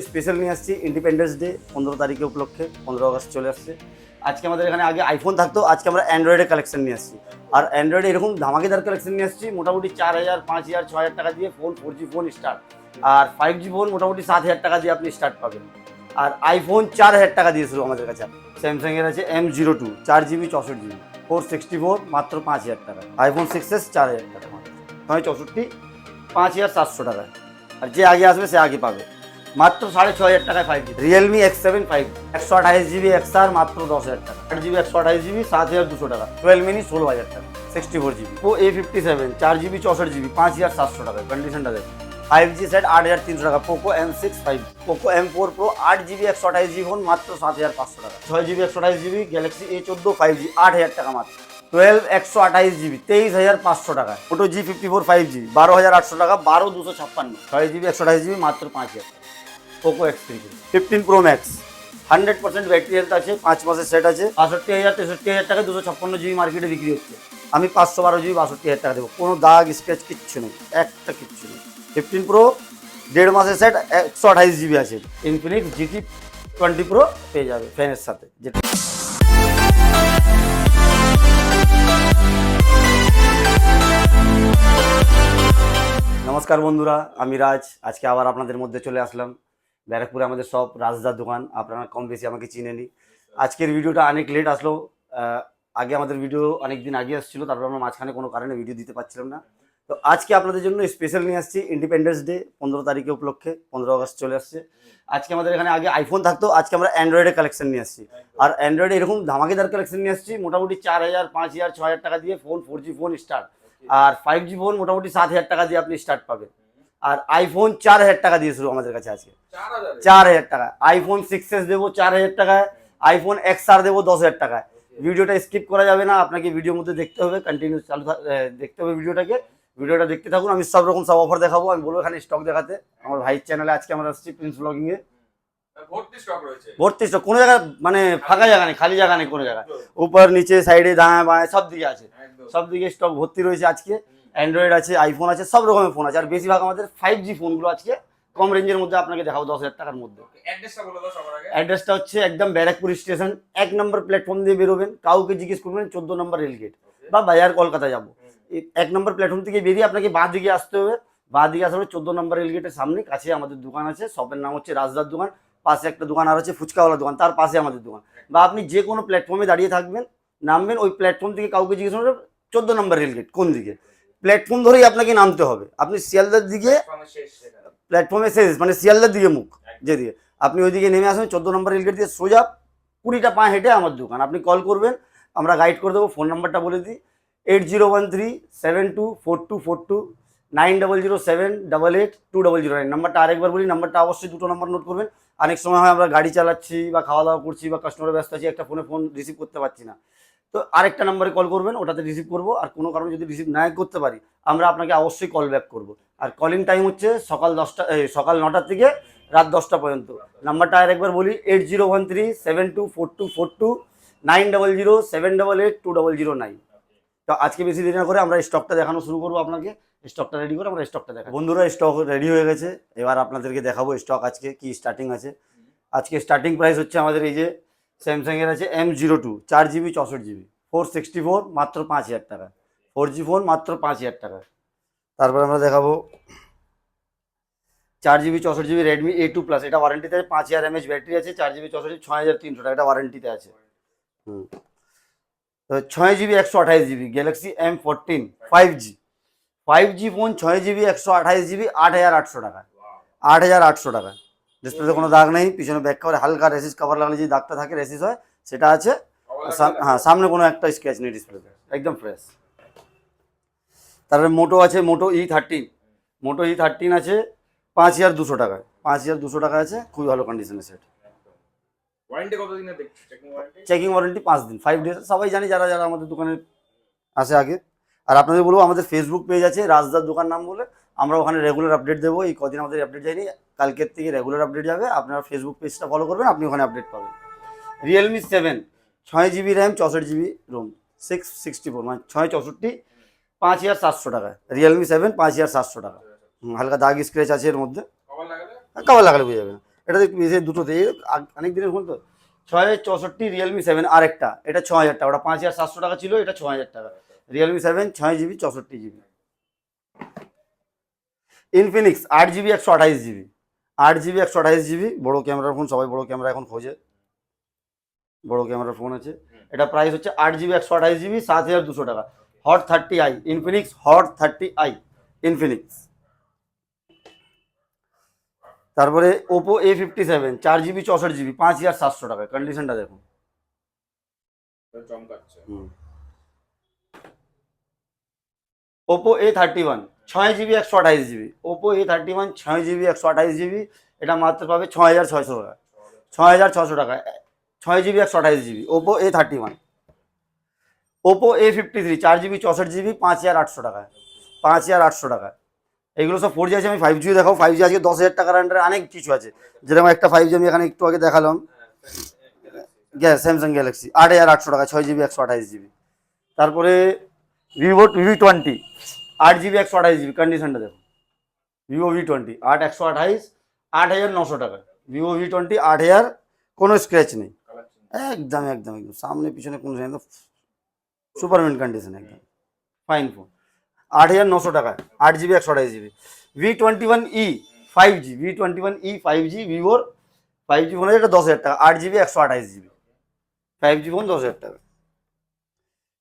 Special নিয়ে আসছি independence day 15 তারিখে উপলক্ষে। 15 আগস্ট চলে আসছে। আজকে আমাদের এখানে আগে আইফোন থাকতো, আজকে আমরা অ্যান্ড্রয়েডের কালেকশন নিয়ে আসছি। আর অ্যান্ড্রয়েডে এরকম ধামাকেদার কালেকশন নিয়ে আসছি, মোটামুটি 4000, 5000, 6000 টাকা দিয়ে ফোন, 4G ফোন স্টার্ট। আর 5G ফোন মোটামুটি 7000 টাকা দিয়ে আপনি স্টার্ট পাবেন। আর আইফোন 4000 টাকা দিয়ে শুরু আমাদের কাছে। স্যামসাংয়ের আছে M02 4GB 64GB 464 মাত্র 5000 টাকা। আইফোন 6s 4000 টাকা মাত্র 64 5700 টাকায়। আর যে আগে আসবে সে আগে পাবে মাত্র 6500 টাকায় 5G। Realme X7 5 128GB XR মাত্র 10000 টাকা। 8GB 128GB 7200 টাকা। 12 মিনি 16000 টাকা 64GB। Oppo A57 4GB 64GB 5700 টাকা। কন্ডিশনটা দেখুন। 5G সেট 8300 টাকা। Poco M6 5G, Poco M4 Pro 8GB 128GB phone মাত্র 7500 টাকা। 6GB 128GB Galaxy A14 5G 8000 টাকা মাত্র। 12 128GB 23500 টাকা। Moto G54 5G 12800 টাকা 12256। 6GB 128GB মাত্র 5000 টাকা। Poco X3 15 Pro Max 100% battery health আছে, 5 মাসের সেট আছে। 65000 63000 টাকা 256GB মার্কেটে বিক্রি হচ্ছে। আমি 512GB 62000 টাকা দেবো। কোনো দাগ স্ক্র্যাচ কিচ্ছু নেই, একটা কিচ্ছু নেই। 15 Pro 1.5 মাসের সেট 128GB আছে। Infinix GT 20 Pro পেয়ে যাবে ফ্যানের সাথে। যেটা নমস্কার বন্ধুরা, আমি রাজ। আজকে আবার আপনাদের মধ্যে চলে আসলাম। ব্যারাকপুরে আমাদের সব রাজদার দোকান, আপনারা কম বেশি আমাকে চিনেনি। আজকের ভিডিওটা অনেক লেট আসলো। আগে আমাদের ভিডিও অনেক দিন আগে আসছিলো, তারপর আমরা মাঝখানে কোনো কারণে ভিডিও দিতে পারছিলাম না। তো আজকে আপনাদের জন্য স্পেশাল নিয়ে আসছি ইন্ডিপেন্ডেন্স ডে 15 তারিখে উপলক্ষে। 15 আগস্ট চলে আসছে। আজকে আমাদের এখানে আগে আইফোন থাকতো, আজকে আমরা অ্যান্ড্রয়েডের কালেকশন নিয়ে আসছি। আর অ্যান্ড্রয়েডে এরকম ধামাকেদার কালেকশন নিয়ে আসছি, মোটামুটি 4000, 5000, 6000 টাকা দিয়ে ফোন, 4G ফোন স্টার্ট। আর 5G ফোন মোটামুটি 7000 টাকা দিয়ে আপনি স্টার্ট পাবেন। আর আইফোন 4000 টাকা দিয়ে শুরু আমাদের কাছে আছে। 4000 টাকা। আইফোন 6s দেবো 4000 টাকায়। আইফোন XR দেবো 10000 টাকায়। ভিডিওটা স্কিপ করা যাবে না, আপনাকে ভিডিওর মধ্যে দেখতে হবে, কন্টিনিউ দেখতে হবে ভিডিওটাকে। ভিডিওটা দেখতে থাকুন। আমি সব রকম সব অফার দেখাবো। আমি বলবো এখানে স্টক দেখাতে। আমার ভাইয়ের চ্যানেলে আজকে আমরা আসছি প্রিন্স ব্লগিংয়ে। ভর্তি স্টক, কোনো জায়গায় মানে ফাঁকা জায়গা নেই, খালি জায়গা নেই কোনো জায়গায়। উপর নিচে সাইডে দাঁড়ায় বাঁয় সব দিকে আছে, সব দিকে স্টক ভর্তি রয়েছে আজকে। অ্যান্ড্রয়েড আছে, আইফোন আছে, সব রকমের ফোন আছে। আর বেশিরভাগ আমাদের 5G ফোনগুলো আজকে কম রেঞ্জের মধ্যে আপনাকে দেখাবো 10000 টাকার মধ্যে। অ্যাড্রেসটা হচ্ছে একদম ব্যারাকপুর স্টেশন 1 নম্বর প্ল্যাটফর্ম দিয়ে বেরোবেন। কাউকে জিজ্ঞেস করবেন 14 নম্বর রেলগেট বা বাজার কলকাতা যাবো। 1 নম্বর প্ল্যাটফর্ম থেকে বেরিয়ে আপনাকে বাঁ দিকে আসতে হবে। বাঁ দিকে আসলে 14 নম্বর রেলগেটের সামনে কাছে আমাদের দোকান আছে। শপের নাম হচ্ছে রাজদার দোকান। পাশে একটা দোকান আর আছে ফুচকাওয়ালা দোকান, তার পাশে আমাদের দোকান। বা আপনি যে কোনো প্ল্যাটফর্মে দাঁড়িয়ে থাকবেন, নামবেন, ওই প্ল্যাটফর্ম থেকে কাউকে জিজ্ঞেস করবেন 14 নম্বর রেলগেট কোন দিকে, প্ল্যাটফর্ম ধরেই আপনাকে নামতে হবে। আপনি শিয়ালদার দিকে প্ল্যাটফর্মে শেষ, মানে শিয়ালদার দিকে মুখ যেদিকে, আপনি ওইদিকে নেমে আসবেন 14 নম্বর রেলগেট দিয়ে সোজা 20টা পা হেঁটে আমার দোকান। আপনি কল করবেন, আমরা গাইড করে দেবো। ফোন নাম্বারটা বলে দিই 8013724242 9007882009। নাম্বারটা আরেকবার বলি, নাম্বারটা অবশ্যই 2টো নাম্বার নোট করবেন। অনেক সময় হয় আমরা গাড়ি চালাচ্ছি বা খাওয়া দাওয়া করছি বা কাস্টমার ব্যস্ত আছি, একটা ফোন রিসিভ করতে পারছি না, তো আরেকটা নাম্বারে কল করবেন, ওটাতে রিসিভ করবো। আর কোনো কারণে যদি রিসিভ না করতে পারি, আমরা আপনাকে অবশ্যই কল ব্যাক করবো। আর কলিং টাইম হচ্ছে সকাল 9টা থেকে রাত 10টা পর্যন্ত। নাম্বারটা আরেকবার বলি 8013724242 9007882009। তো আজকে বেশি দেরি না করে আমরা স্টকটা দেখানো শুরু করবো। আপনাকে স্টকটা রেডি করে আমরা স্টকটা দেখাবো। বন্ধুরা স্টক রেডি হয়ে গেছে, এবার আপনাদেরকে দেখাবো স্টক আজকে কি স্টার্টিং আছে। আজকে স্টার্টিং প্রাইস হচ্ছে আমাদের এই যে স্যামসাংয়ের আছে M02 4GB 64GB 464 মাত্র 5000 টাকা। 4G ফোন মাত্র 5000 টাকা। তারপর আমরা দেখাবো 4GB 64GB Redmi A2 plus, এটা ওয়ারেন্টিতে আছে। 5000 mAh ব্যাটারি আছে। 4GB 64GB 6300 টাকা, এটা ওয়ারেন্টিতে আছে। 6GB 128GB Galaxy M14 5G phone 6GB 128GB 8800 টাকা। 8800 টাকা। ডিসপ্লেতে কোনো দাগ নেই, পিছনে ব্যাক কভারে হালকা রেসিস কভার লাগলে যে দাগটা থাকে রেসিস হয় সেটা আছে। হ্যাঁ, সামনে কোনো একটা স্ক্র্যাচ নেই ডিসপ্লেতে, একদম ফ্রেশ। তারপরে মোটো আছে, মোটো E13 আছে 5200 টাকায়। 5200 টাকা আছে, খুবই ভালো কন্ডিশনের সেট। চেকিং ওয়ারেন্টি 5 দিন, 5 days। সবাই জানি যারা যারা আমাদের দোকানে আসে আগে। আর আপনাদের বলবো আমাদের ফেসবুক পেজ আছে রাজদার দোকান নাম বলে, আমরা ওখানে রেগুলার আপডেট দেবো। এই কদিন আমাদের আপডেট যায়নি, কালকের থেকে রেগুলার আপডেট যাবে। আপনারা ফেসবুক পেজটা ফলো করবেন, আপনি ওখানে আপডেট পাবেন। Realme 7 6GB RAM 64GB Rome 664 মানে 664 5700 টাকা। রিয়েলমি 7 5700 টাকা। হালকা দাগ স্ক্র্যাচ আছে এর মধ্যে, কভার লাগালে বুঝে যাবে না। এটা একটু বেশি দুটোতে অনেক দিনের ফোন তো। 664 রিয়েলমি 7 আর একটা, এটা 6000 টাকা, ওটা 5700 টাকা ছিল, এটা 6000 টাকা। Realme 7 6 GB 64 GB. Infinix 8 GB 128 GB, 8 GB 128 GB, বড়ো ক্যামেরার ফোন, সবাই বড়ো ক্যামেরা এখন খোঁজে, বড়ো ক্যামেরার ফোন আছে। এটা প্রাইস হচ্ছে 8 জিবি 128 জিবি 7200 টাকা। Hot 30i, Infinix hot 30i Infinix. তারপরে ওপো A57 4 জিবি 64 জিবি 5700 টাকা, কন্ডিশনটা দেখুন। Oppo A31 6 GB 128 GB, Oppo A31 6 GB 128 GB, এটা মাত্র পাবে 6600 টাকা, 6600 টাকা, 6 GB 128 GB Oppo A31। Oppo A53 4 GB 64 GB 5800 টাকায়, 5800 টাকায়। এগুলো সব 4G আছে, আমি 5G দেখাবো। 5G আজকে 10,000 টাকার আন্ডারে অনেক কিছু আছে, যেরকম একটা 5G আমি এখানে একটু আগে দেখালাম, স্যামসাং গ্যালাক্সি 8800 টাকা, 6 জিবি 128 জিবি। তারপরে ভিভো V20 8 জিবি 128 জিবি, কন্ডিশনটা দেখুন। ভিভো V20 128 8900 টাকা, ভিভো V20 8000, কোনো স্ক্র্যাচ নেই, একদম একদম একদম সামনে পিছনে কোনো একদম সুপারম্যান কন্ডিশন, একদম ফাইন ফোন। 8900 টাকায় 8 GB 128 GB. V21e 5G, V21e 5G ভিভোর 5G ফোন আছে, এটা 10,000 টাকা, 8 জিবি 128 জিবি 5G ফোন 10,000 টাকা।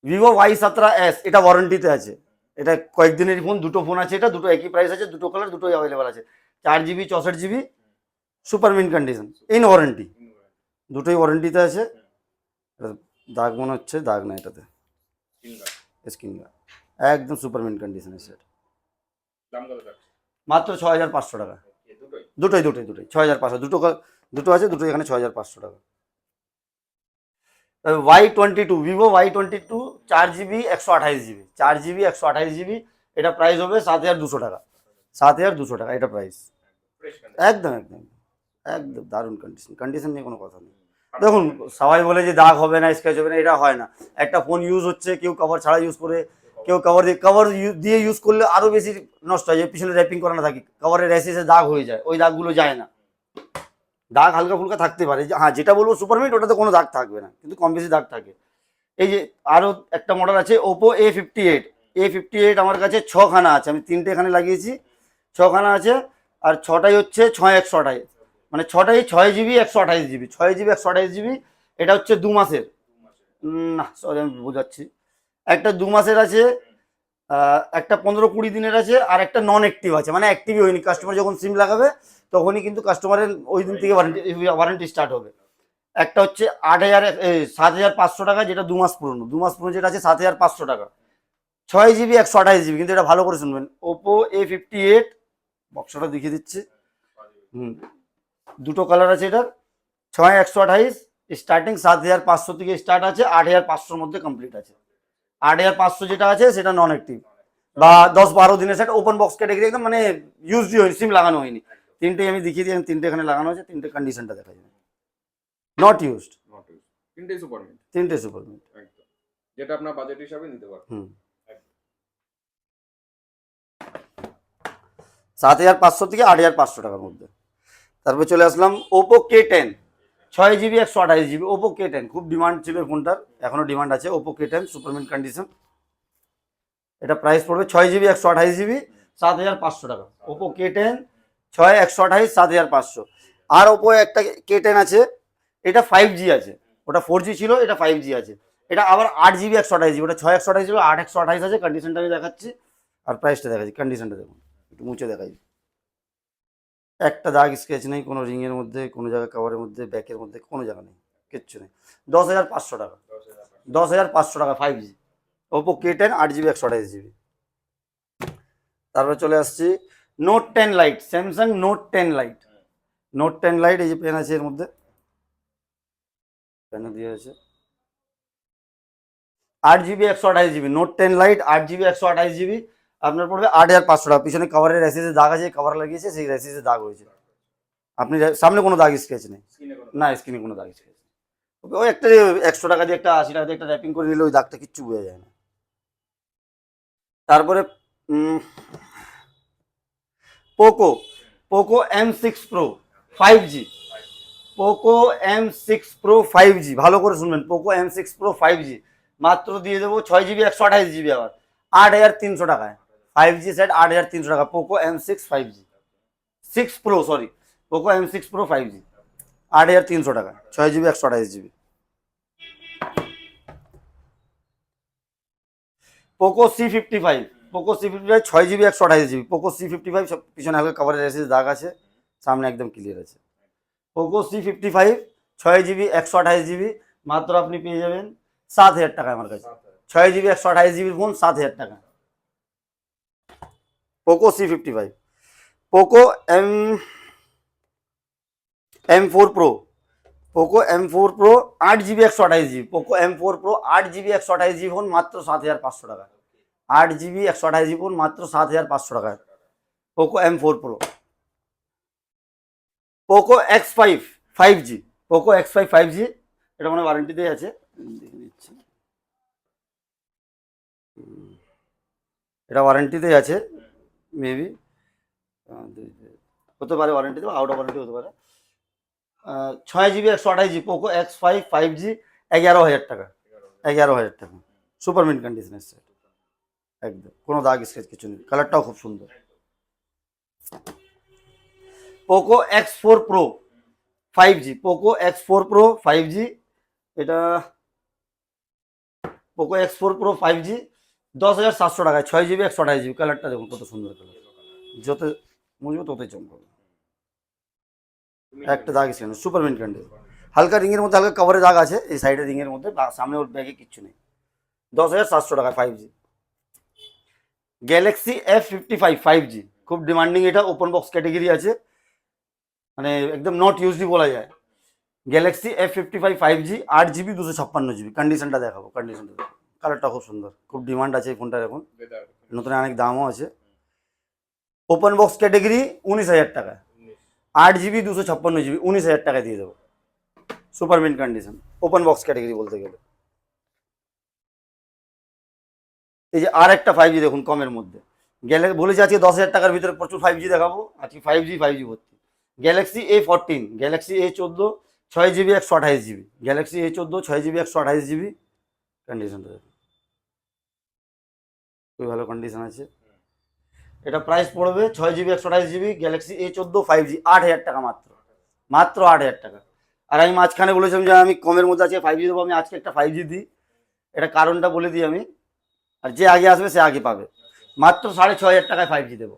ভিভো Y17s, এটা ওয়ারেন্টিতে আছে, এটা কয়েকদিনের ফোন, দুটো ফোন আছে, এটা দুটো একই প্রাইস আছে, দুটো কালার, দুটোই অ্যাভেলেবেল আছে। 4 GB 64 GB super mint condition, in warranty, দুটোই ওয়ারেন্টিতে আছে। দাগ মনে হচ্ছে, দাগ না এটাতে, স্ক্রিন গার্ড, একদম সুপার মিন কন্ডিশনের সেট, মাত্র 6500 টাকা। দুটোই দুটোই দুটোই 6500, দুটো আছে, দুটো এখানে 6500 টাকা। Y22 Vivo Y22 4 GB 128 GB, 4 GB 128 GB, এটা প্রাইস হবে 7200 টাকা, 7200 টাকা এটা প্রাইস। একদম একদম একদম দারুণ কন্ডিশন, কন্ডিশন নিয়ে কোনো কথা নেই। দেখুন সবাই বলে যে দাগ হবে না, স্ক্র্যাচ হবে না, এটা হয় না। একটা ফোন ইউজ হচ্ছে, কেউ কভার ছাড়া ইউজ করে, কেউ কভার দিয়ে ইউজ করলে আরও বেশি নষ্ট হয়, যে পিছনে র্যাপিং করানো থাকে, কভারের র্যাশেসে দাগ হয়ে যায়, ওই দাগগুলো যায় না। দাগ হালকা ফুলকা থাকতে পারে, হ্যাঁ যেটা বলবো সুপারমিট, ওটাতে কোনো দাগ থাকবে না, কিন্তু কম বেশি দাগ থাকে। এই যে আরও একটা মডেল আছে ওপো A58 আমার কাছে 6খানা আছে, আমি 3টে এখানে লাগিয়েছি, 6খানা আছে, আর 6টাই হচ্ছে 6128, মানে 6টাই 6 জিবি 128 জিবি, 6 জিবি 128 জিবি। এটা হচ্ছে 2 মাসের, না সরি আমি বোঝাচ্ছি, একটা 2 মাসের আছে, একটা 15-20 দিনের আছে, আর একটা নন অ্যাক্টিভ আছে, মানে অ্যাক্টিভই হয়নি, কাস্টমার যখন সিম লাগাবে তখনই কিন্তু কাস্টমারের ওই দিন থেকে ওয়ারেন্টি স্টার্ট হবে। একটা হচ্ছে 7500 টাকা, যেটা 2 মাস পুরনো, 2 মাস পুরনো যেটা আছে 7500 টাকা, 6 জিবি 128 জিবি, কিন্তু এটা ভালো করে শুনবেন। ওপো A58, বক্সটা দেখিয়ে দিচ্ছি, দুটো কালার আছে এটার, 6128, স্টার্টিং 7500 থেকে স্টার্ট আছে, 8500-র মধ্যে কমপ্লিট আছে। 8500 যেটা আছে সেটা নন অ্যাক্টিভ, বা 10-12 দিনের সেট, ওপেন বক্স ক্যাটাগরি, একদম মানে ইউজই হয়নি, সিম লাগানো হয়নি। 3টেই আমি দেখিয়ে দিই, 3টে এখানে লাগানো আছে, 3টে কন্ডিশনটা দেখা যায়, নট ইউজড, 3টে সুপারমিট, যেটা আপনার বাজেট হিসাবে নিতে পারবেন। 7500 থেকে 8500 টাকার মধ্যে। তারপরে চলে আসলাম Oppo K10 6 GB 128 GB, Oppo K10 খুব ডিমান্ড ছিল ফোনটার, এখনো ডিমান্ড আছে। ওপো K10 সুপারমিন্ট কন্ডিশন, এটা প্রাইস পড়বে 6 জিবি 128 জিবি 7500 টাকা। Oppo K10 6 128 7500। আর ওপো একটা K10 আছে, এটা 5G আছে, ওটা 4G ছিল, এটা 5G আছে। এটা আবার 8 জিবি 128 জিবি, ওটা 6 128 ছিল, 8 128 আছে। কন্ডিশনটা আমি দেখাচ্ছি আর প্রাইসটা দেখাচ্ছি, কন্ডিশনটা দেখুন, একটু মুছে দেখাই। একটা দাগ স্কেচ নেই কোনো রিংয়ের মধ্যে, কোনো জায়গায় কভারের মধ্যে, ব্যাকের মধ্যে কোনো জায়গা নেই, কিচ্ছু নেই। 10,500 টাকা, 10,500 টাকা 5G Oppo K10 8 GB 128 GB. তারপরে চলে আসছি note 10 light, Samsung note 10 light, note 10 light, এই যে পেন আছে এর মধ্যে, পেনে দিয়ে আছে, 8 GB 128 GB, note 10 light 8 GB 128 GB, আপনার পড়বে 8,500 টাকা। পিছনে কভারের র্যাসেসে দাগ আছে, কভার লাগিয়েছে, সেই র্যাসেসে দাগ হয়েছে, আপনি সামনে কোনো দাগ স্কেচ নেই, না স্ক্রিনে কোনো দাগ স্কেচ, ওই একটা 100 টাকা দিয়ে একটা 80 টাকা দিয়ে একটা র্যাপিং করে নিলে ওই দাগটা কিচ্ছু বোঝা যায় না। তারপরে Poco M6 Pro 5G Poco M6 Pro 5G, ভালো করে শুনবেন, পোকো M6 Pro 5G মাত্র দিয়ে দেবো 6GB 128GB, আবার 8,300 টাকায়। 5G সেট 8,300 টাকা, Poco M6 5G 6 Pro, sorry, Poco M6 Pro 5G 8,300 টাকা, 6GB 128GB। Poco C55, Poco C55 6GB 128GB, Poco C55 সব পিছনে হালকা কভারের এসে দাগ আছে, সামনে একদম ক্লিয়ার আছে। পোকো C55 6GB 128GB মাত্র আপনি পেয়ে যাবেন 7,000 টাকায় আমার কাছে। 6GB 128GB ফোন 7,000 টাকা। Poco C55, Poco M4 Pro, Poco M4 Pro 8GB 128GB, Poco M4 Pro 8GB 128GB phone মাত্র 7,500 টাকা। 8GB 128GB ফোন মাত্র 7,500 টাকায়, Poco M4 Pro। Poco X5 5G, Poco X5 5G, এটা মানে ওয়ারেন্টিতেই আছে, দেখে নিচ্ছি, এটা ওয়ারেন্টিতেই আছে, মেবি হতে পারে ওয়ারেন্টিতে, আউট অফ ওয়ারেন্টি হতে পারে। 6GB 128GB Poco X5 5G 11,000 টাকা, 11,000 টাকা, সুপার মিন্ট কন্ডিশনের সেট, একদম কোনো দাগ স্কেচ কিছু নেই, কালারটাও খুব সুন্দর। Poco X4 Pro 5G, Poco X4 Pro 5G, এটা পোকো X4 Pro 5G 10,700 টাকায়, 6GB 128GB, কালারটা দেখুন কত সুন্দর কালার, যত মুছবো ততই চমকাবে, একটা দাগ ছিল সুপার মিন্ট কন্ডিশন, হালকা রিংয়ের মধ্যে হালকা কভারে দাগ আছে এই সাইডে রিংয়ের মধ্যে, সামনে ওর ব্যাগে কিচ্ছু নেই, 10,700 টাকায় 5G। গ্যালাক্সি F55 5G, খুব ডিমান্ডিং, এটা ওপেন বক্স ক্যাটেগরি আছে, মানে একদম নট ইউজডি বলা যায়। Galaxy F55 5G 8GB 256GB, কন্ডিশনটা দেখাবো, কন্ডিশনটা দেখো, কালারটা খুব সুন্দর, খুব ডিমান্ড আছে এই ফোনটার এখন, নতুন অনেক দামও আছে। ওপেন বক্স ক্যাটেগরি 19,000 টাকা, 8GB 256GB 19,000 টাকায় দিয়ে দেবো, super mint condition, open box category বলতে গেলে। এই যে আর একটা 5G দেখুন কমের মধ্যে, বলেছি আজকে 10,000 টাকার ভিতরে প্রচুর 5G দেখাবো, আজকে 5G ভর্তি। Galaxy A14, Galaxy A14 6GB 128GB, Galaxy A14 6GB 128GB, কন্ডিশনটা দেখুন খুবই ভালো কন্ডিশন আছে। এটা প্রাইস পড়বে 6GB 128GB, Galaxy A14 5G 8,000 টাকা, মাত্র মাত্র 8,000 টাকা। আর আমি মাঝখানে বলেছিলাম যে আমি কমের মধ্যে আছে 5G দেবো, আমি আজকে একটা 5G দিই, এটা কারণটা বলে দিই আমি, আর যে আগে আসবে সে আগে পাবে, মাত্র 6,500 টাকায় 5G দেবো,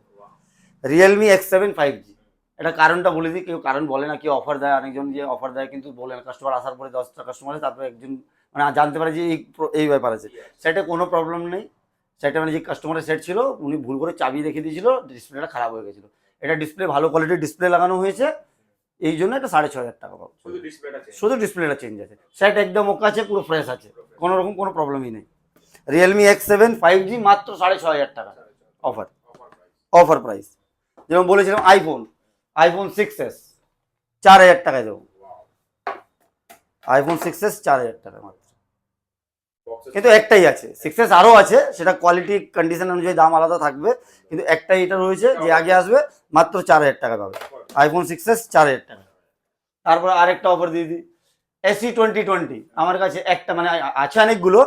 রিয়েলমি X7 5G। এটা কারণটা বলে দিই, কেউ কারণ বলে না, কেউ অফার দেয়, অনেকজন যে অফার দেয় কিন্তু বলে না, কাস্টমার আসার পরে 10টা কাস্টমার আছে তারপরে একজন মানে জানতে পারে যে এই ব্যাপার আছে, সেটা কোনো প্রবলেম নেই, সেটা মানে যে কাস্টমারের সেট ছিল উনি ভুল করে চাবি রেখে দিয়েছিল, ডিসপ্লেটা খারাপ হয়ে গেছিলো, এটা ডিসপ্লে ভালো কোয়ালিটির ডিসপ্লে লাগানো হয়েছে, এই জন্য এটা 6,500 টাকা পাবো, শুধু ডিসপ্লেটা চেঞ্জ আছে, সেট একদম ওকে আছে, পুরো ফ্রেশ আছে, কোনো রকম কোনো প্রবলেমই নেই। রিয়েলমি X7 5G মাত্র 6,500 টাকা, অফার, অফার প্রাইস। যেমন বলেছিলাম আইফোন 6s 4,000 টাকায় দেবো, আইফোন 6s 4,000 টাকা মাত্র, কিন্তু একটাই আছে, 6s আরও আছে, সেটা কোয়ালিটি কন্ডিশন অনুযায়ী দাম আলাদা থাকবে, কিন্তু একটাই এটা রয়েছে, যে আগে আসবে মাত্র 4,000 টাকা পাবে, আইফোন 6s 4,000 টাকা। তারপর আরেকটা অফার দিয়ে দিই, SE2020, আমার কাছে একটা মানে আছে অনেকগুলো,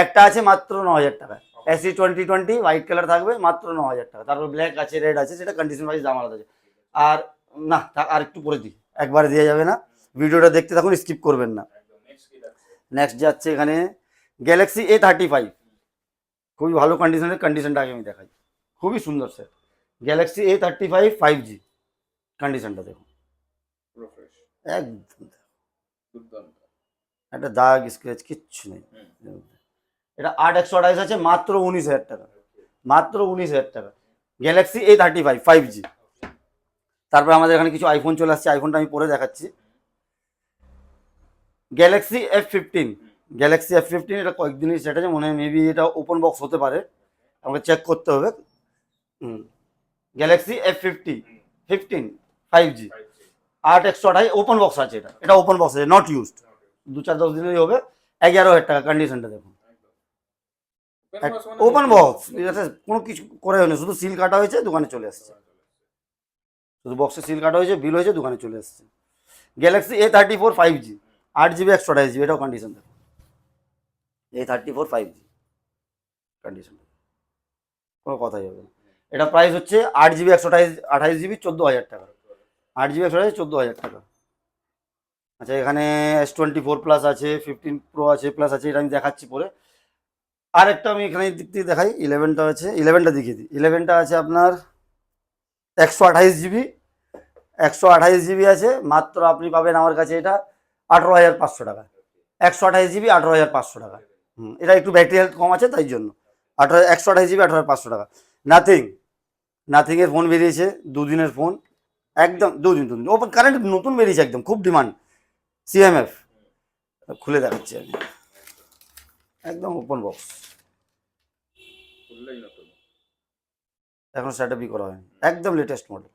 একটা আছে মাত্র 9,000 টাকা, SE2020 হোয়াইট কালার থাকবে, মাত্র 9,000 টাকা। তারপর ব্ল্যাক আছে, রেড আছে, সেটা কন্ডিশন ওয়াইজ দাম আলাদা আছে। আর না, আর একটু পরে দিই, একবারে দেওয়া যাবে না, ভিডিওটা দেখতে থাকুন, স্কিপ করবেন না। নেক্সট যাচ্ছে এখানে গ্যালাক্সি A35, খুবই ভালো কন্ডিশনের, কন্ডিশনটা আগে আমি দেখাই, খুবই সুন্দর স্যার, গ্যালাক্সি A35 5G, কন্ডিশনটা দেখুন একদম, একটা দাগ স্ক্র্যাচ কিচ্ছু নেই, এটা 8/128 আছে, মাত্র 19,000 টাকা, মাত্র 19,000 টাকা, গ্যালাক্সি A35 5G। তারপর আমাদের এখানে কিছু আইফোন চলে আসছে, আইফোনটা আমি পরে দেখাচ্ছি। গ্যালাক্সি F15, গ্যালাক্সি F15, এটা কয়েকদিনই সেট আছে, মনে হয় মেবি এটা ওপেন বক্স হতে পারে, আমাকে চেক করতে হবে। Galaxy F15 5G 8/128 open box আছে, এটা ওপেন বক্স আছে, নট ইউজড, 2-4-10 দিনেই হবে, 11,000 টাকা, কন্ডিশনটা দেখুন, ওপেন বক্স, কোনো কিছু করে হয়নি, শুধু সিল কাটা হয়েছে, দোকানে চলে আসছে, শুধু বক্সে সিল কাটা হয়েছে, বিল হয়েছে, দোকানে চলে এসছে। Galaxy A34 5G 8GB 128GB, এটাও কন্ডিশন দেখো। A34 5G কন্ডিশন, কোনো কথাই হবে না। এটা প্রাইস হচ্ছে 8GB 128GB 14,000 টাকা। 8GB 128 14,000 টাকা। আচ্ছা, এখানে S24 প্লাস আছে, 15 প্রো আছে, প্লাস আছে, এটা আমি দেখাচ্ছি পরে। আরেকটা আমি এখানে দিক থেকে দেখাই, 11টা আছে, 11টা দেখিয়ে দিই। 11টা আছে আপনার 128GB, 128GB আছে, মাত্র আপনি পাবেন আমার কাছে এটা 18,500 টাকা। 128GB 18,500 টাকা। এটা একটু ব্যাটারি হেলথ কম আছে তাই জন্য 128GB 18,500 টাকা। নাথিংয়ের ফোন বেরিয়েছে, দুদিনের ফোন, একদম দুদিন ওপেন কারেন্ট নতুন বেরিয়েছে, একদম খুব ডিমান্ড। CMF খুলে দেখাচ্ছি আমি, একদম ওপেন বক্স, খুললেই নতুন। এখন সেটআপই করা হয়নি, একদম লেটেস্ট মডেল।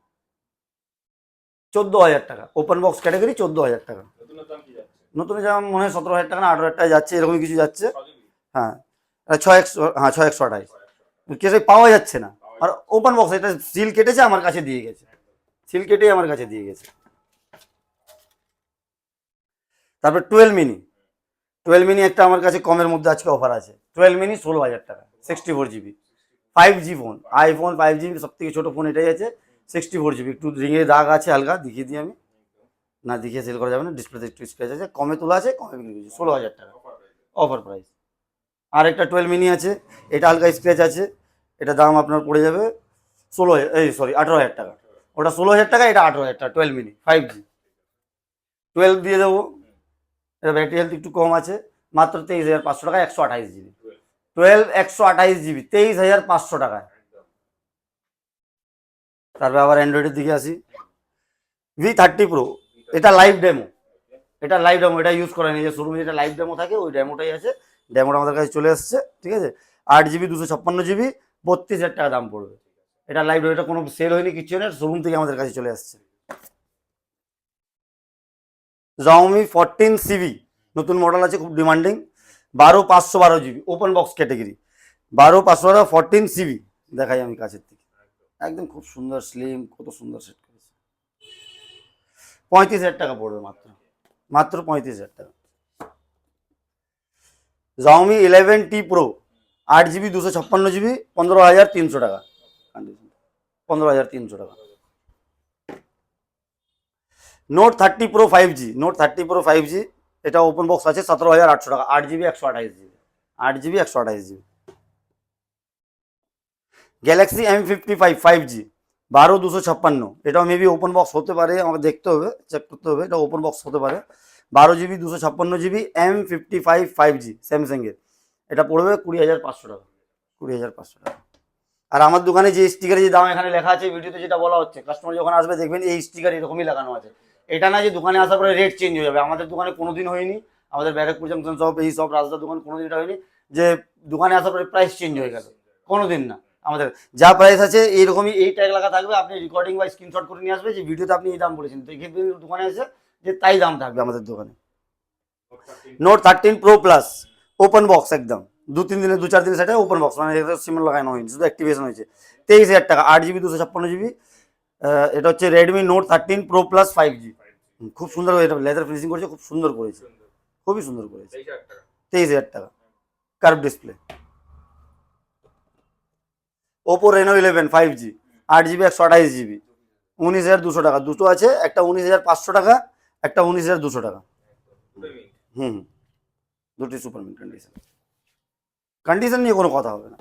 14,000 টাকা, ওপেন বক্স ক্যাটাগরি, 14,000 টাকা। নতুনের দাম কি যাচ্ছে? টাকা যেমন মনে হয় 17,000 টাকা না 18,000 টাকা যাচ্ছে, এরকমই কিছু যাচ্ছে। 6GB? হ্যাঁ, 6,128 কেসে পাওয়া যাচ্ছে না। আর ওপেন বক্স, এটা সিল কেটেছে আমার কাছে দিয়ে গেছে, সিল কেটে আমার কাছে দিয়ে গেছে। তারপর 12 মিনি একটা আমার কাছে কমের মধ্যে আজকে অফার আছে। 12 মিনি 16,000 টাকা, 64GB 5G phone, iPhone 5G সব থেকে ছোটো ফোন এটাই আছে, 64GB। একটু রিংয়ের দাগ আছে হালকা, দেখিয়ে দিই আমি, না দেখিয়ে সেল করা যাবে না, ডিসপ্লেতে একটু স্ক্র্যাচ আছে, কমে তোলা আছে, কমে বিক্রি করছি 16,000 টাকা অফার প্রাইস। আর একটা 12 মিনি আছে, এটা হালকা স্ক্র্যাচ আছে, এটা দাম আপনার পড়ে যাবে 18,000 টাকা। ওটা 16,000 টাকা, এটা 18,000 টাকা। 12 মিনি 5G 12 দিয়ে দেবো। এটা ব্যাটারি হেলথ একটু কম আছে, মাত্র 23,500 টাকা, 128GB। 12 128GB 23,500 টাকায়। তারপরে আবার অ্যান্ড্রয়েডের দিকে আসি, V30 Pro, এটা লাইভ ডেমো, এটা ইউজ করা নেই, যে শোরুমে যেটা লাইভ ডেমো থাকে ওই ডেমোটাই আছে, ডেমোটা আমাদের কাছে চলে এসছে, ঠিক আছে। 8GB 256GB 32,000 টাকা দাম পড়বে। এটা লাইভ ডেমো, এটা কোনো সেল হয়নি, কিছু নেই, শোরুম থেকে আমাদের কাছে চলে আসছে। Xiaomi 14CV নতুন মডেল আছে, খুব demanding, 12,512GB open box category, 12,512 14CV। দেখাই আমি কাছের থেকে, একদম খুব সুন্দর স্লিম, কত সুন্দর সেট করেছে। 35,000 টাকা পড়বে, মাত্র 35,000 টাকা। Xiaomi 11T Pro 8GB 256GB 15,300 টাকা, 15,300 টাকা। Note 30 Pro 5G, এটা ওপেন বক্স আছে, 17,800 টাকা, 8GB 128GB। Galaxy M55 5G 12,256, এটাও মেবি ওপেন বক্স হতে পারে, আমাকে দেখতে হবে, চেক করতে হবে, এটা ওপেন বক্স হতে পারে। 12GB 256GB M55 5G স্যামসাংয়ের, এটা পড়বে 20,500 টাকা, 20,500 টাকা। আর আমার দোকানে যে স্টিকারে যে দাম এখানে লেখা আছে, ভিডিওতে যেটা বলা হচ্ছে, কাস্টমার যখন আসবে দেখবেন এই স্টিকার এরকমই লাগানো আছে। এটা না যে দোকানে আসার পরে রেট চেঞ্জ হয়ে যাবে, আমাদের দোকানে কোনোদিন হয়নি, আমাদের ব্যারাকপুর জংশন সব এই সব রাস্তার দোকান কোনোদিন এটা হয়নি যে দোকানে আসার পরে প্রাইস চেঞ্জ হয়ে গেল, কোনোদিন না। আমাদের যা প্রাইস আছে এইরকমই, এই ট্যাগ লাগা থাকবে, আপনি রেকর্ডিং বা স্ক্রিনশট করে নিয়ে আসবে যে ভিডিওতে আপনি এই দাম বলেছেন, দেখে দোকানে এসে যে তাই দাম থাকবে আমাদের দোকানে। Note 13 Pro Plus open box, একদম 2-4 দিনের সেটা ওপেন বক্স, মানে সিমেন্ট লাগানো হয়নি, শুধু অ্যাক্টিভেশন হয়েছে, 23,000 টাকা, 8GB 256GB। এটা হচ্ছে Redmi Note 13 Pro Plus 5G, খুব সুন্দর, এটা লেদার ফিনিশিং করেছে, খুব সুন্দর করেছে, খুবই সুন্দর করেছে। 23,000 টাকা, curve display. Oppo Reno 11 5G 8GB 128GB 19,200 টাকা, দুটো আছে, একটা 19,500 টাকা, একটা 19,200 টাকা। দুটি সুপারমিন্ট কন্ডিশন নিয়ে কোনো কথা হবে না,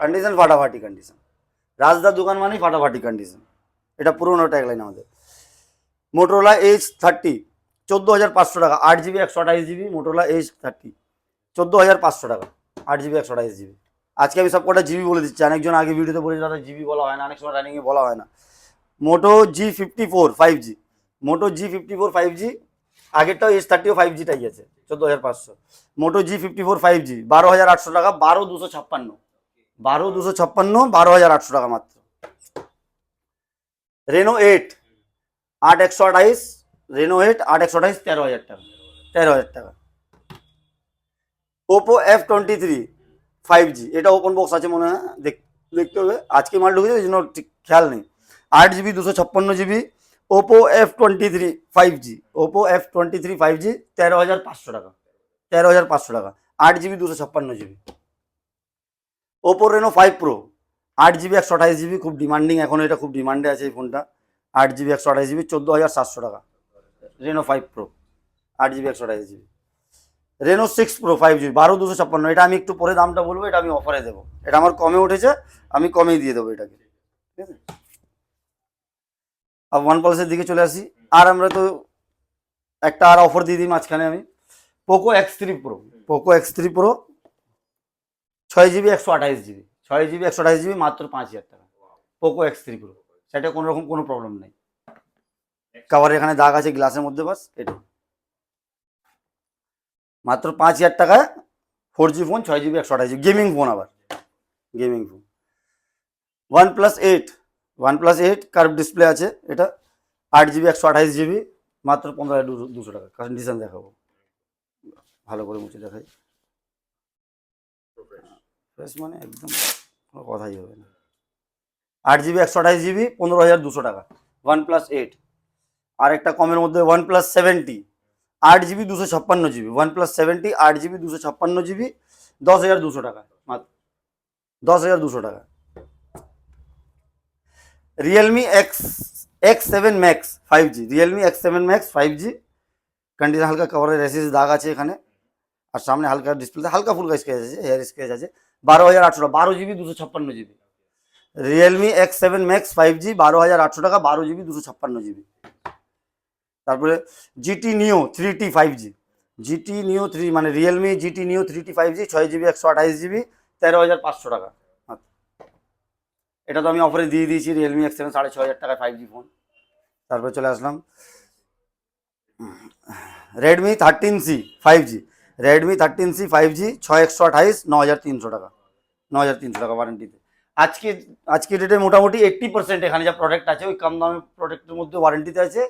কন্ডিশন ফাটাফাটি কন্ডিশন, রাজদার দোকান মানেই ফাটাফাটি কন্ডিশন। এটা পুরোনো ট্যাগলাইন আমাদের। Motorola H30 14,500 টাকা, 8GB 128GB Motorola H30 14,500 টাকা, 8GB 128GB। আজকে আমি সব কটা জিবি বলে দিচ্ছি, অনেকজন আগে ভিডিওতে বলেছে দাদা জিবি বলা হয় না, অনেক সময় রানিংয়ে বলা হয় না। Moto G54 5G, Moto G54 5G, আগেরটাও H30ও 5G টাই আছে, 14,500। Moto G54 5G 12,800 টাকা, 12,256, 12,800 টাকা মাত্র। Reno 8 8,128, Reno 8 8,128 13,000 টাকা, 13,000 টাকা। Oppo F23 5G, এটা ওপেন বক্স আছে মনে হয়, দেখতে হবে, আজকে মাল ঢুকেছে ওই জন্য ঠিক খেয়াল নেই, 8 GB 256 GB Oppo F23 5G, Oppo F23 5G 13,500 টাকা, 13,500 টাকা, 8 GB 256 GB। Oppo Reno 5 Pro 8 GB 128 GB, খুব ডিমান্ডিং, এখন এটা খুব ডিমান্ডে আছে এই ফোনটা। 8 GB 128 GB 14,700 টাকা, Reno 5 Pro 8 GB 128 GB। Reno 6 Pro 5G 12,256, এটা আমি একটু পরে দামটা বলবো, এটা আমি অফারে দেবো, এটা আমার কমে উঠেছে, আমি কমেই দিয়ে দেবো এটাকে, ঠিক আছে। আর OnePlus-এর দিকে চলে আসি, আর আমরা তো একটা আর অফার দিয়ে দিই মাঝখানে আমি। Poco X3 Pro, Poco X3 Pro 6 GB 128 GB, 6 GB 128 GB মাত্র 5,000 টাকা, পোকো X3 Pro। সেটা কোনো রকম কোনো প্রবলেম নেই, কাভারের এখানে দাগ আছে গ্লাসের মধ্যে, বাস এটা মাত্র 5,000 টাকায় 4G phone, 6 GB 128 GB, gaming phone, আবার gaming phone. OnePlus 8 curve display আছে, এটা 8 GB 128 GB মাত্র 15,200 টাকা। কন্ডিশন দেখাবো, ভালো করে মুছে দেখাই, ফ্রেশ মানে একদম কোনো কথাই হবে না। 8 GB 128 GB 15,200 টাকা OnePlus 8। আর একটা কমের মধ্যে OnePlus 70 8 GB 256 GB, OnePlus 70 8 GB 256 GB 10,200 টাকা, মাত্র 10,200 টাকা। Realme X7 Max 5G, Realme X7 Max 5G, condition হালকা, কভারের রেসিস দাগ আছে এখানে, আর সামনে হালকা ডিসপ্লেতে হালকা ফুলকা স্ক্র্যাচ আছে, হেয়ার স্ক্র্যাচ আছে। 12,800 টাকা, 12 GB 256 GB, Realme X7 Max 5G 12,800 টাকা, 12 GB 256 GB। তারপরে GT Neo 3T 5G, GT Neo 3 মানে Realme GT Neo 3T 5G 6 GB 128 GB 13,500 টাকা। এটা তো আমি অফারে দিয়ে দিয়েছি, Realme X7 6,500 টাকায় 5G ফোন। তারপরে চলে আসলাম Redmi 13C 5G, Redmi 13C 5G 6,128 9,300 টাকা, 9,300 টাকা ওয়ারেন্টিতে। আজকে ডেটে মোটামুটি 80% এখানে যা প্রোডাক্ট আছে ওই কম দামের প্রোডাক্টের মধ্যে ওয়ারেন্টিতে আছে,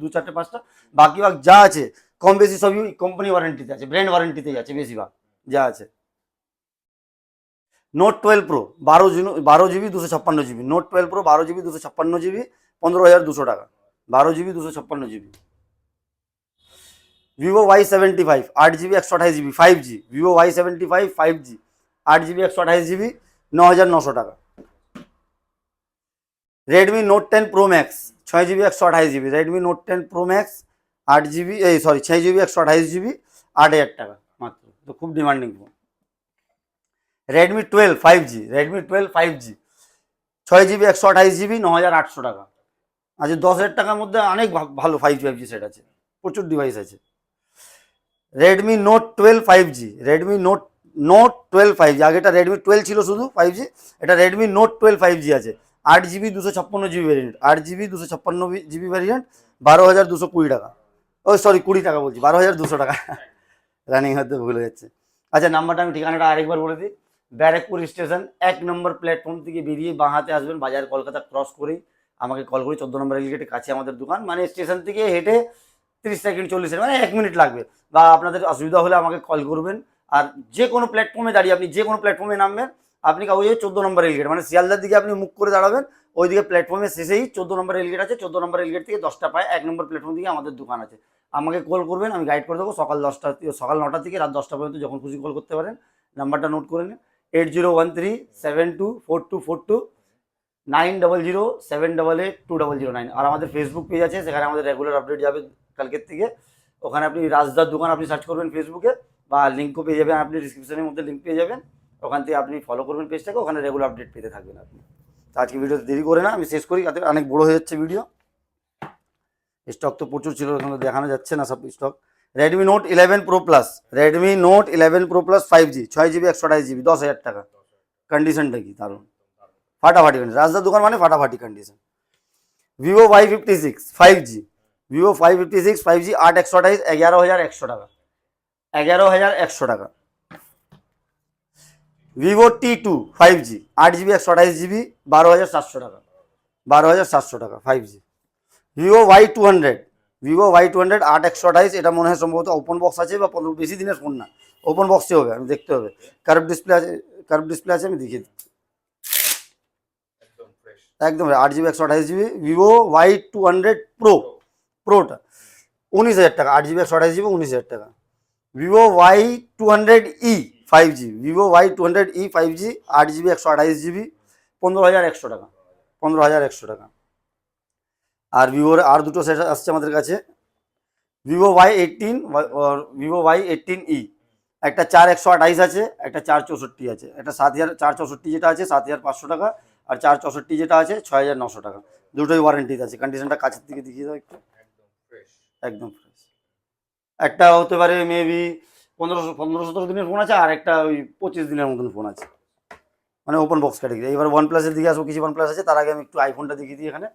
2-4-5টা, বাকি যা আছে কম বেশি সবই কোম্পানি ওয়ারেন্টিতে আছে, ব্র্যান্ড ওয়ারেন্টিতেই আছে বেশিরভাগ যা আছে। Note 12 Pro 12 GB 256 GB, Note 12 Pro 12 GB 256 GB 15,200 টাকা, 12 GB 256 GB। Vivo Y75 8 GB 128 GB 5G, Vivo Y75 5G 8 GB 128 GB 9,900 টাকা। Redmi Note 10 Pro Max 6 GB 128 GB, Redmi Note 10 Pro Max 8 GB 6 GB 128 GB 8,000 টাকা মাত্র, তো খুব demanding phone. Redmi 12 5G, Redmi 12 5G 6 GB 128 GB 9,800 টাকা। আচ্ছা 10,000 টাকার মধ্যে অনেক ভালো 5G সেট আছে, প্রচুর ডিভাইস আছে। Redmi Note 12 5G, Redmi Note 12 5G, আগেটা Redmi 12 ছিল শুধু 5G, এটা Redmi Note 12 5G আছে, 8 GB 256 GB variant, 8 GB 256 GB variant 12,220 টাকা, ও সরি 20 টাকা বলছি, 12,200 টাকা, রানিং হতে ভুল হয়ে যাচ্ছে। আচ্ছা নাম্বারটা আমি ঠিকানাটা আরেকবার বলে দিই, ব্যারাকপুর স্টেশন 1 নম্বর প্ল্যাটফর্ম থেকে বেরিয়ে বাঁ হাতে আসবেন, বাজার কলকাতা ক্রস করেই আমাকে কল করে 14 নম্বর রেলগেটের কাছে আমাদের দোকান, মানে স্টেশন থেকে হেঁটে 30 সেকেন্ড 40 সেকেন্ড মানে 1 মিনিট লাগবে, বা আপনাদের অসুবিধা হলে আমাকে কল করবেন। আর যে কোনো প্ল্যাটফর্মে দাঁড়িয়ে আপনি যে কোনো প্ল্যাটফর্মে নামবেন, আপনি ওই 14 নম্বর রেলগেট মানে শিয়ালদার দিকে আপনি মুখ করে দাঁড়াবেন, ওইদিকে প্ল্যাটফর্মে শেষেই 14 নম্বর রেলগেট আছে, 14 নম্বর রেলগেট থেকে 10টা পায় 1 নম্বর প্ল্যাটফর্ম থেকে আমাদের দোকান আছে, আমাকে কল করবেন, আমি গাইড করে দেবো। সকাল 9টা থেকে রাত 10টা পর্যন্ত যখন খুশি কল করতে পারেন। নাম্বারটা নোট করে নিন 8013724242 9007882009। আর আমাদের ফেসবুক পেজ আছে, সেখানে আমাদের রেগুলার আপডেট যাবে কালকের থেকে, ওখানে আপনি রাজদার দোকান আপনি সার্চ করবেন ফেসবুকে, বা লিঙ্কও পেয়ে যাবেন, আপনি ডিসক্রিপশনের মধ্যে লিঙ্ক পেয়ে যাবেন, ওখান থেকে আপনি ফলো করবেন পেজটাকে, ওখানে রেগুলার আপডেট পেতে থাকবেন আপনি। তো আজকে ভিডিও দেরি করে না, আমি শেষ করি, তাতে অনেক বড় হয়ে যাচ্ছে ভিডিও। স্টক তো প্রচুর ছিল, ওখানে দেখানো যাচ্ছে না সব stock. Redmi Note 11 Pro Plus, Redmi Note 11 Pro Plus 5G 6 GB 128 GB 10,000 টাকা, কন্ডিশনটা কি দারুণ, ফাটাফাটি কন্ডিশন, রাজদার দোকান মানে ফাটাফাটি condition. Vivo Y56 5G, Vivo Y56 5G 8 128 11,100 টাকা, 11,100 টাকা। Vivo T2 5G 8 GB 128 GB 12,700 টাকা, 12,700 টাকা 5G। Vivo Y200, Vivo Y200 8 128, এটা মনে হয় সম্ভবত ওপেন বক্স আছে, বা বেশি দিনের ফোন না, ওপেন বক্সে হবে, আমি দেখতে হবে। কার্ভ ডিসপ্লে আছে, কার্ভ ডিসপ্লে আছে, আমি দেখিয়ে দিচ্ছি। একদম 8 GB 128 GB ভিভো Y200 প্রোটা 19,000 টাকা। 8 GB 128 GB 19,000 টাকা। Vivo Y200E 5G, Vivo Y200E 5G 8 GB 128 GB 15,100 টাকা, 15,100 টাকা। আর ভিভোর আর দুটো সেট আসছে আমাদের কাছে, ভিভো Y18 ভিভো Y18E, একটা 4 128 আছে, একটা 4 64 আছে, একটা 7,000 4 64 যেটা আছে 7,500 টাকা, আর 4 64 যেটা আছে 6,900 টাকা। দুটোই ওয়ারেন্টিতে আছে। কন্ডিশনটা কাছের দিকে দেখিয়ে দাও একটু। একদম ফ্রেশ। একটা হতে পারে মেবি 15-17 দিনের ফোন আছে, আর একটা ওই 25 দিনের মতন ফোন আছে, মানে ওপেন বক্স ক্যাটাগরি। এবার OnePlus-এর দিকে আসবো, কিছু OnePlus আছে। তার আগে আমি একটু আইফোনটা দেখিয়ে দিই। এখানে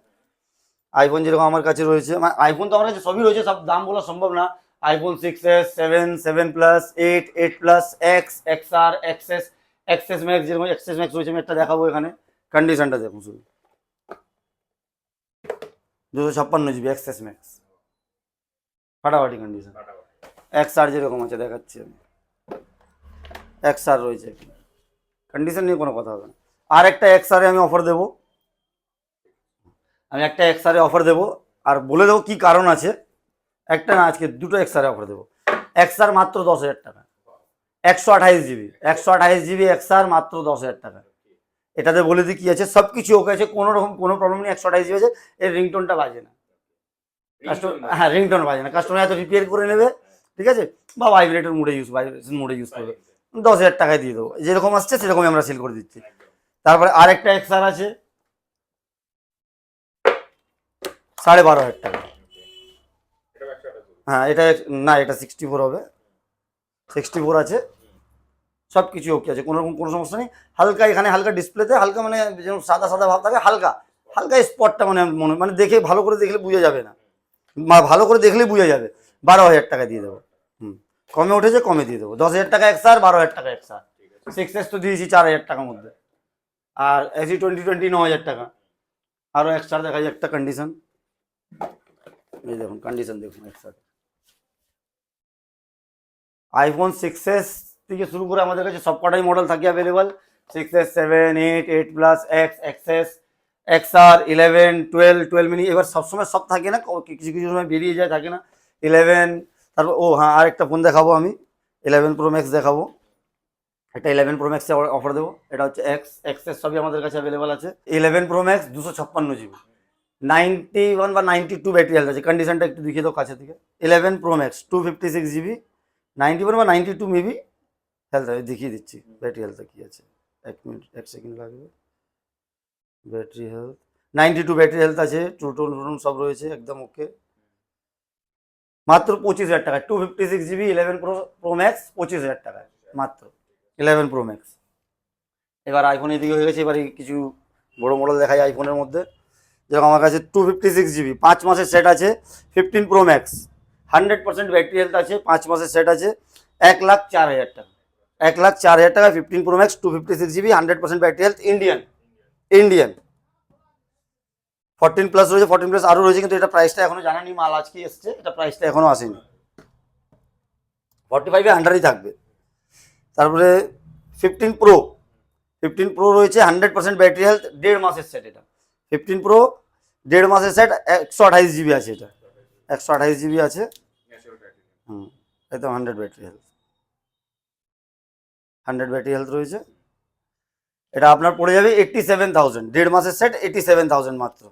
আইফোন যেরকম আমার কাছে রয়েছে, আইফোন তো আমার কাছে সবই রয়েছে, সব দাম বলা সম্ভব না। IPhone 6s, 7, 7 Plus, 8, 8 Plus, X, XR, XS, XS Max, যেরকম XS Max রয়েছে আমি একটা দেখাবো এখানে। কন্ডিশনটা দেখুন শুধু, 256 GB XS Max, ফাটাফাটি কন্ডিশন। XR যেরকম আছে দেখাচ্ছি আমি, XR রয়েছে, কন্ডিশন নিয়ে কোনো কথা হবে না। আর একটা XR আমি অফার দেবো, আমি একটা XR অফার দেবো, আর বলে দেবো কি কারণ আছে। একটা না, আজকে দুটো XR অফার দেবো। XR মাত্র 10,000 টাকা, 128 GB, 128 GB XR মাত্র 10,000 টাকা। এটাতে বলে দিই কি আছে, সব কিছু ওকে আছে, কোনো রকম কোনো প্রবলেম নেই। 128 GB আছে, এর রিংটোনটা বাজে না, হ্যাঁ রিংটোন বাজে না। কাস্টমার এত রিপেয়ার করে নেবে, ঠিক আছে, বা ভাইব্রেটর ভাইব্রেশন মোডে ইউজ করবে, 10,000 টাকায় দিয়ে দেবো। যেরকম আসছে সেরকমই আমরা সেল করে দিচ্ছি। তারপরে আরেকটা XR আছে 12,500 টাকা। হ্যাঁ এটা না, এটা 64 হবে, 64 আছে, সব কিছু ওকে আছে, কোনো রকম কোনো সমস্যা নেই। হালকা এখানে হালকা ডিসপ্লেতে হালকা, মানে যেমন সাদা সাদা ভাব থাকে, হালকা হালকা স্পটটা মানে মানে দেখে ভালো করে দেখলে বোঝা যাবে না, ভালো করে দেখলেই বোঝা যাবে। 12,000 টাকা দিয়ে দেবো। কমে উঠেছে, কমে দিয়ে দেবো। 10,000 টাকা XR, 12,000 টাকা XR। 6s তো দিয়েছি 4,000 টাকার মধ্যে, আর AC 2020 9,000 টাকা। আরও XR দেখা যায় একটা কন্ডিশন, এই দেখুন কন্ডিশন দেখুন। XR আইফোন 6s থেকে শুরু করে আমাদের কাছে সব কটাই মডেল থাকে available. 6s, 7, 8, 8 Plus, X, XS, XR, 11, 12, 12 mini. এবার সবসময় সব থাকে না, কিছু কিছু সময় বেরিয়ে যায়, থাকে না। 11, তারপর হ্যাঁ আরেকটা ফোন দেখাবো আমি, 11 Pro Max দেখাবো। একটা 11 Pro Max অফার দেবো। এটা হচ্ছে XS, সবই আমাদের কাছে অ্যাভেলেবল আছে। 11 Pro Max 256 GB, 91 বা 92 ব্যাটারি হেলথ আছে। কন্ডিশনটা একটু দেখিয়ে দাও কাছে থেকে। 11 Pro Max 256 GB, 91 বা 92 মেবি হেলথ আছে, দেখিয়ে দিচ্ছি ব্যাটারি হেলথটা কী আছে। 1 মিনিট 1 সেকেন্ড লাগবে। ব্যাটারি হেলথ 92 ব্যাটারি হেলথ আছে, টোটন সব রয়েছে, একদম ওকে। মাত্র 25,000 টাকা, 256 GB 11 Pro Max 25,000 টাকায় মাত্র 11 Pro Max। এবার আইফোন এদিকে হয়ে গেছে, এবার কিছু বড় মডেল দেখায় আইফোনের মধ্যে। যেরকম আমার কাছে 256 GB 5 মাসের সেট আছে, 15 Pro Max 100% ব্যাটারি হেলথ আছে, 5 মাসের সেট আছে, 1,04,000 টাকা। 1,04,000 টাকা 15 Pro Max 256 GB 100% battery health, Indian. 14 Plus রয়েছে, 14 Plus আরও রয়েছে, কিন্তু এটা প্রাইসটা এখনো জানা নেই, মাল আজকে এসছে, এটা প্রাইসটা এখনো আসেনি। 45-এর আন্ডারই থাকবে। তারপরে 15 Pro রয়েছে, 100% ব্যাটারি হেলথ, 1.5 মাসের সেট। এটা 15 Pro 1.5 মাসের সেট, 128 GB আছে, এটা 128 GB আছে। একদম 100 ব্যাটারি হেলথ, 100 ব্যাটারি হেলথ রয়েছে। এটা আপনার পড়ে যাবে 87,000, 1.5 মাসের সেট 87,000 মাত্র,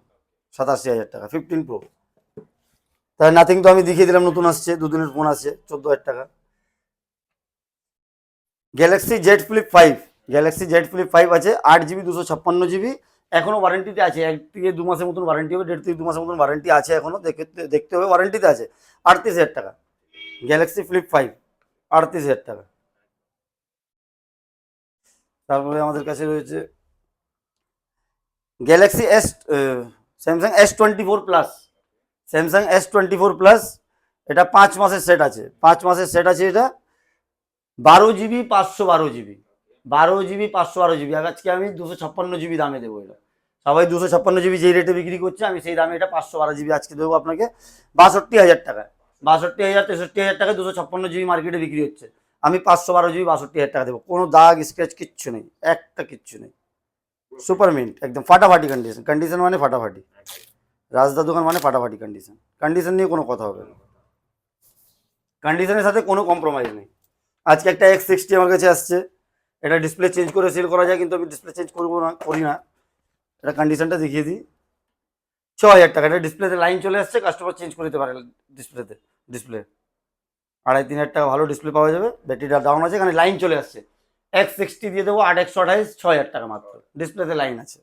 87,000 টাকা 15 Pro। তাই নাথিং তো আমি দেখিয়ে দিলাম, নতুন আসছে, দুদিনের ফোন আছে, 14,000 টাকা। Galaxy Z flip 5, Galaxy Z flip 5 আছে, 8 GB 256 GB, এখনো ওয়ারেন্টিতে আছে। 1 থেকে 2 মাসের মতন ওয়ারেন্টি হবে, 1.5 থেকে 2 মাসের মতন ওয়ারেন্টি আছে, এখনো দেখতে হবে, ওয়ারেন্টিতে আছে। 38,000 টাকা গ্যালাক্সি ফ্লিপ 5, 38,000 টাকা। তারপরে আমাদের কাছে রয়েছে Galaxy Samsung S24 plus, Samsung S24 plus. এটা 5 মাসের সেট আছে, 5 মাসের সেট আছে। এটা 12 GB 512 GB, 12 GB 512 GB। আজকে আমি 256 GB দামে দেবো। এটা সবাই 256 GB যেই রেটে বিক্রি করছে, আমি সেই দামে এটা 512 GB আজকে দেবো আপনাকে 62,000 টাকায়। 62,000 63,000 টাকায় 256 GB মার্কেটে বিক্রি হচ্ছে, আমি 512 GB 62,000 টাকা দেবো। কোনো দাগ স্ক্র্যাচ কিচ্ছু নেই, একটা কিচ্ছু নেই, সুপার মিন্ট, একদম ফাটাফাটি কন্ডিশন। কন্ডিশন মানে ফাটাফাটি, রাজদার দোকান মানে ফাটাফাটি কন্ডিশন। কন্ডিশন নিয়ে কোনো কথা হবে না, কন্ডিশনের সাথে কোনো কম্প্রোমাইজ নেই। আজকে একটা X60 আমার কাছে আসছে, এটা ডিসপ্লে চেঞ্জ করে সেল করা যায়, কিন্তু আমি ডিসপ্লে চেঞ্জ করবো না, করি না। এটা কন্ডিশনটা দেখিয়ে দিই, 6000 টাকা। এটা ডিসপ্লেতে লাইন চলে আসছে, কাস্টমার চেঞ্জ করে দিতে পারে ডিসপ্লেতে। ডিসপ্লে 2,5-3 হাজার টাকা ভালো ডিসপ্লে পাওয়া যাবে, ব্যাটারিটা ডাউন আছে, এখানে লাইন চলে আসছে। X60 দিয়ে দেবো 8/128, 6,000 টাকা মাত্র, ডিসপ্লেতে লাইন আছে।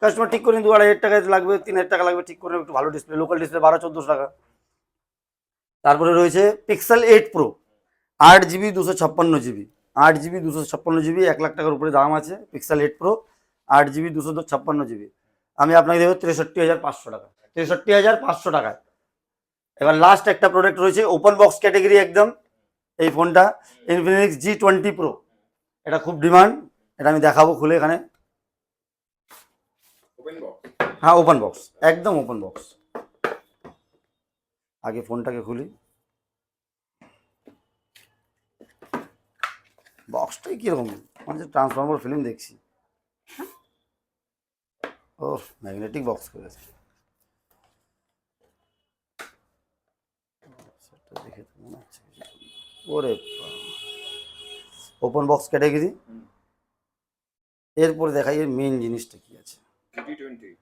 কাস্টমার ঠিক করে 2-2,500 টাকা লাগবে, 3,000 টাকা লাগবে, ঠিক করে একটু ভালো ডিসপ্লে, লোকাল ডিসপ্লে 1200-1400 টাকা। তারপরে রয়েছে pixel 8 pro, 8GB 256GB, 8GB 256GB, 1 lakh টাকার উপরে দাম আছে। পিক্সেল 8 প্রো 8GB 256GB, আমি আপনাকে দেবো 63,500 টাকা, 63,500 টাকায়। এবার লাস্ট একটা প্রোডাক্ট রয়েছে ওপেন বক্স ক্যাটাগরি একদম, এই ফোনটা ইনফিনিক্স G20 প্রো, এটা খুব ডিমান্ড, এটা আমি দেখাবো খুলে এখানে। ওপেন বক্স, হ্যাঁ ওপেন বক্স, একদম ওপেন বক্স। আগে ফোনটাকে খুলি, বক্সটাই কিরকম, মানে ট্রান্সফর্মার ফিল্ম দেখছি। ও ম্যাগনেটিক বক্স করেছে, দেখে তো মনে হচ্ছে ওরে ওপেন বক্স ক্যাটাগরি। এরপরে দেখাই এর মেন জিনিসটা কি আছে। GT20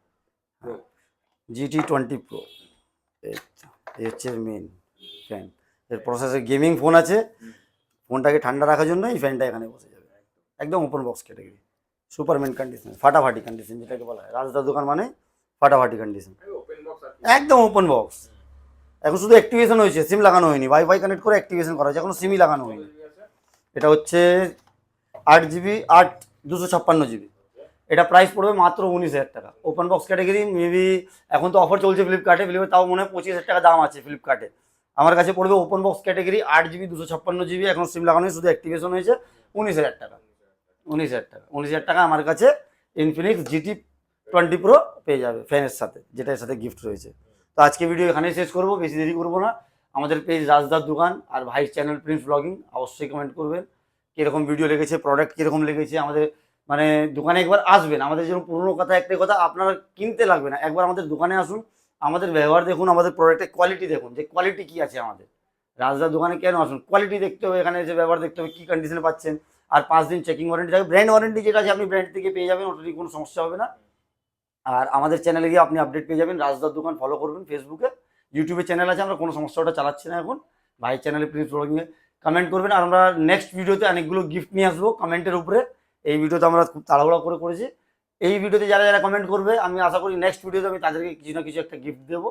Pro, GT20 প্রো, এই হচ্ছে মেন ফ্যান। এর প্রসেসর গেমিং ফোন আছে, ফোনটাকে ঠান্ডা রাখার জন্য এই ফ্যানটা এখানে বসে যাবে। একদম open box category, Superman condition, ফাটাফাটি কন্ডিশন যেটাকে বলা হয়। রাজদার দোকান মানে ফাটাফাটি কন্ডিশন, ওপেন বক্স আর একদম ওপেন বক্স। এখন শুধু অ্যাক্টিভেশন হয়েছে, সিম লাগানো হয়নি, ওয়াইফাই কানেক্ট করে অ্যাক্টিভেশন করা হয়েছে, এখনো সিমই লাগানো হয়নি। এটা হচ্ছে 8GB 256GB, এটা প্রাইস পড়বে মাত্র 19,000 টাকা। ওপেন বক্স ক্যাটাগরি, মেবি এখন তো অফার চলছে ফ্লিপকার্টে, তাও মনে হয় 25,000 টাকা দাম আছে ফ্লিপকার্টে। আমার কাছে পড়বে open box category 8GB 256GB, এখন সিম লাগানো হয়েছে, শুধু অ্যাক্টিভেশন হয়েছে, 19,000 টাকা। 19,000 টাকা, 19,000 টাকা আমার কাছে ইনফিনিক্স GT20 প্রো পেয়ে যাবে ফ্যানের সাথে, যেটা এর সাথে গিফট রয়েছে। তো আজকে ভিডিও এখানেই শেষ করবো, বেশি দেরি করবো না। আমাদের পেজ রাজদার দোকান আর ভাইস চ্যানেল প্রিন্স ব্লগিং, অবশ্যই কমেন্ট করবেন কীরকম ভিডিও লেগেছে, প্রোডাক্ট কীরকম লেগেছে। আমাদের মানে দোকানে একবার আসবেন, আমাদের যেরকম পুরোনো কথা একটাই কথা, আপনারা কিনতে লাগবে না, একবার আমাদের দোকানে আসুন, আমাদের ব্যবহার দেখুন, আমাদের প্রোডাক্টের কোয়ালিটি দেখুন, যে কোয়ালিটি কী আছে আমাদের। রাজদার দোকানে কেন আসুন, কোয়ালিটি দেখতে হবে, এখানে এসে ব্যবহার দেখতে হবে, কী কন্ডিশনে পাচ্ছেন। আর 5 দিন চেকিং ওয়ারেন্টি থাকবে, ব্র্যান্ড ওয়ারেন্টি যেটা আছে আপনি ব্র্যান্ড থেকে পেয়ে যাবেন, ওটা নিয়ে কোনো সমস্যা হবে না। আর আমাদের চ্যানেলে গিয়ে আপনি আপডেট পেয়ে যাবেন। রাজদার দোকান ফলো করবেন ফেসবুকে, ইউটিউবে চ্যানেল আছে, আমরা কোনো সমস্যা ওটা চালাচ্ছি না এখন। ভাই চ্যানেলে প্লিজ ব্লগিংয়ে কমেন্ট করবেন, আর আমরা নেক্সট ভিডিওতে অনেকগুলো গিফট নিয়ে আসবো কমেন্টের উপরে। এই ভিডিওতে আমরা খুব তাড়াহুড়া করে করেছি, এই ভিডিওতে যারা যারা কমেন্ট করবে আমি আশা করি নেক্সট ভিডিওতে আমি তাদেরকে কিছু না কিছু একটা গিফট দেবো।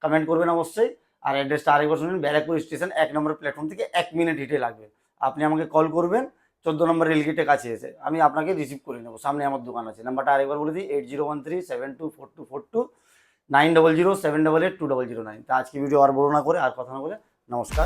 কমেন্ট করবেন অবশ্যই। আর অ্যাড্রেসটা আরেকবার শুনুন, ব্যারাকপুর স্টেশন 1 নম্বর প্ল্যাটফর্ম থেকে 1 মিনিট হেঁটে লাগবে। আপনি আমাকে কল করবেন 14 নম্বর রেলগেটের কাছে এসে, আমি আপনাকে রিসিভ করে নেবো, সামনে আমার দোকান আছে। নাম্বারটা আরেকবার বলে দিই, 8013724242, 9007882009। তা আজকে ভিডিও আর বড় না করে, আর কথা না বলে, নমস্কার।